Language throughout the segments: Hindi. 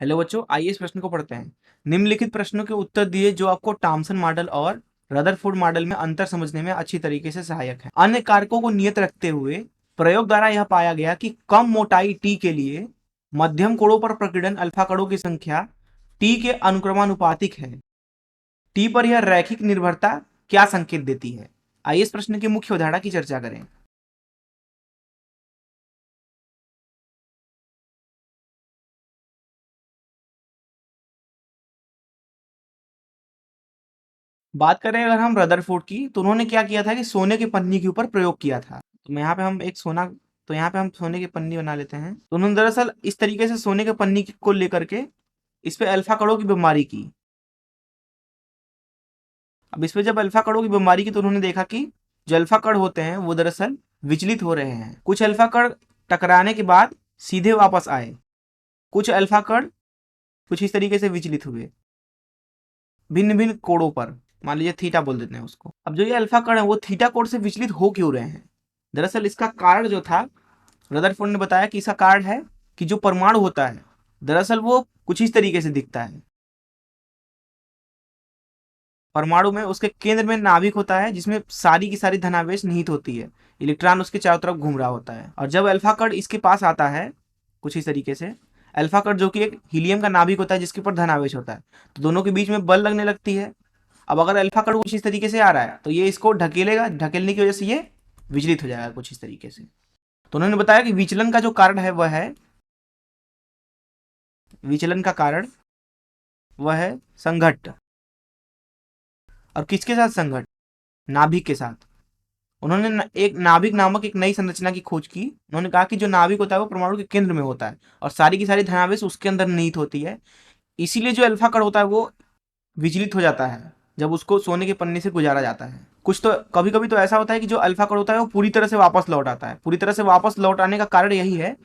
हेलो बच्चों, आइए इस प्रश्न को पढ़ते हैं। निम्नलिखित प्रश्नों के उत्तर दिए जो आपको थॉमसन मॉडल और रदरफोर्ड मॉडल में अंतर समझने में अच्छी तरीके से सहायक है। अन्य कारकों को नियत रखते हुए प्रयोग द्वारा यह पाया गया कि कम मोटाई टी के लिए मध्यम कोणों पर प्रकीर्णन अल्फा कणों की संख्या टी के अनुक्रमानुपातिक है। टी पर यह रैखिक निर्भरता क्या संकेत देती है? आइए इस प्रश्न की मुख्य अवधारणा की चर्चा करें। बात करें अगर हम रदरफोर्ड की, तो उन्होंने क्या किया था कि सोने के पन्नी के ऊपर प्रयोग किया था। तो यहाँ पे हम एक सोना तो यहाँ पे हम सोने की पन्नी बना लेते हैं। तो उन्होंने दरअसल इस तरीके से सोने के पन्नी को लेकर के इस पे अल्फा कणों की बीमारी की। अब इस पे जब अल्फा कणों की बीमारी की, तो उन्होंने देखा कि जो अल्फा कण होते हैं वो दरअसल विचलित हो रहे हैं। कुछ अल्फा कण टकराने के बाद सीधे वापस आए, कुछ अल्फा कण कुछ इस तरीके से विचलित हुए भिन्न भिन्न कोणों पर। मान लीजिए थीटा बोल देते हैं उसको। अब जो ये अल्फा कण है वो थीटा कोण से विचलित हो क्यों रहे हैं? दरअसल इसका कारण जो था, रदरफोर्ड ने बताया कि इसका कारण है कि जो परमाणु होता है दरअसल वो कुछ इस तरीके से दिखता है। परमाणु में उसके केंद्र में नाभिक होता है जिसमें सारी की सारी धनावेश निहित होती है। इलेक्ट्रॉन उसके चारों तरफ घूम रहा होता है, और जब अल्फा कण इसके पास आता है कुछ इस तरीके से, अल्फा कण जो कि एक हीलियम का नाभिक होता है जिसके ऊपर धनावेश होता है, तो दोनों के बीच में बल लगने लगती है। अब अगर अल्फा कण कुछ इस तरीके से आ रहा है तो ये इसको ढकेलेगा, ढकेलने की वजह से ये विचलित हो जाएगा कुछ इस तरीके से। तो उन्होंने बताया कि विचलन का जो कारण है वह है विचलन का कारण वह है संघट्ट। और किसके साथ संघट्ट? नाभिक के साथ। उन्होंने एक नाभिक नामक एक नई संरचना की खोज की। उन्होंने कहा कि जो नाभिक होता है वो परमाणु के केंद्र में होता है और सारी की सारी धनावेश उसके अंदर निहित होती है। इसीलिए जो अल्फा कण होता है वो विचलित हो जाता है जब उसको सोने के पन्ने से गुजारा जाता है। कुछ तो कभी कभी तो ऐसा होता है कि जो अल्फा कण होता है वो पूरी तरह से वापस लौट आता है। पूरी तरह से वापस लौट आने का कारण यही है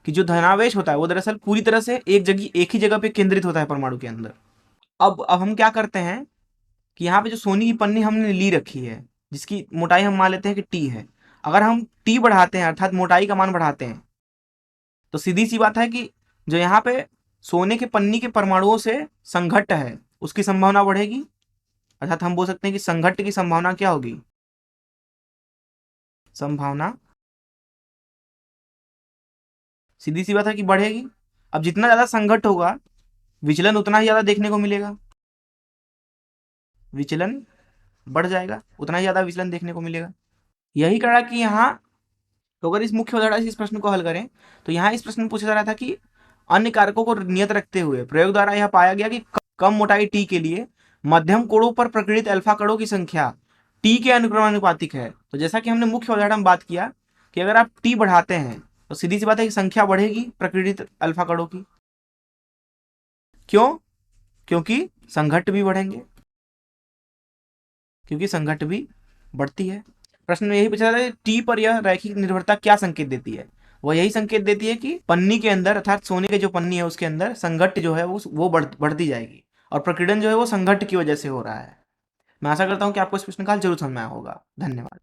कि जो धनावेश होता है वो दरअसल पूरी तरह से एक ही जगह पे केंद्रित होता है परमाणु के अंदर। अब हम क्या करते हैं कि यहाँ पे जो सोने की पन्नी हमने ली रखी है जिसकी मोटाई हम मान लेते हैं कि टी है, अगर हम टी बढ़ाते हैं अर्थात मोटाई का मान बढ़ाते हैं, तो सीधी सी बात है कि जो यहाँ पे सोने के पन्नी के परमाणुओं से संघट्ट है उसकी संभावना बढ़ेगी। अर्थात हम बोल सकते हैं कि संघट्ट की संभावना क्या होगी? संभावना सीधी सी बात है कि बढ़ेगी। अब जितना ज्यादा संघट्ट होगा विचलन उतना ही ज्यादा देखने को मिलेगा। विचलन बढ़ जाएगा, उतना ही ज्यादा विचलन देखने को मिलेगा। यही कारण कि यहाँ, तो अगर इस मुख्य उदाहरण से इस प्रश्न को हल करें, तो यहाँ इस प्रश्न में पूछा जा रहा था कि अन्य कारकों को नियत रखते हुए प्रयोग द्वारा यह पाया गया कि कम मोटाई टी के लिए मध्यम कोणों पर प्रकीर्णित अल्फा कणों की संख्या टी के अनुक्रमानुपातिक है। तो जैसा कि हमने मुख्य उदाहरण में बात किया कि अगर आप टी बढ़ाते हैं तो सीधी सी बात है कि संख्या बढ़ेगी प्रकीर्णित अल्फा कणों की। क्यों? क्योंकि संघट्ट भी बढ़ेंगे, क्योंकि संघट्ट भी बढ़ती है। प्रश्न में यही पूछा था कि टी पर यह रैखिक निर्भरता क्या संकेत देती है? वह यही संकेत देती है कि पन्नी के अंदर अर्थात सोने के जो पन्नी है उसके अंदर संघट्ट जो है वो बढ़ती जाएगी, और प्रकीर्णन जो है वो संघट्ट की वजह से हो रहा है। मैं आशा करता हूं कि आपको इस प्रश्न का हल जरूर समझ में आया होगा। धन्यवाद।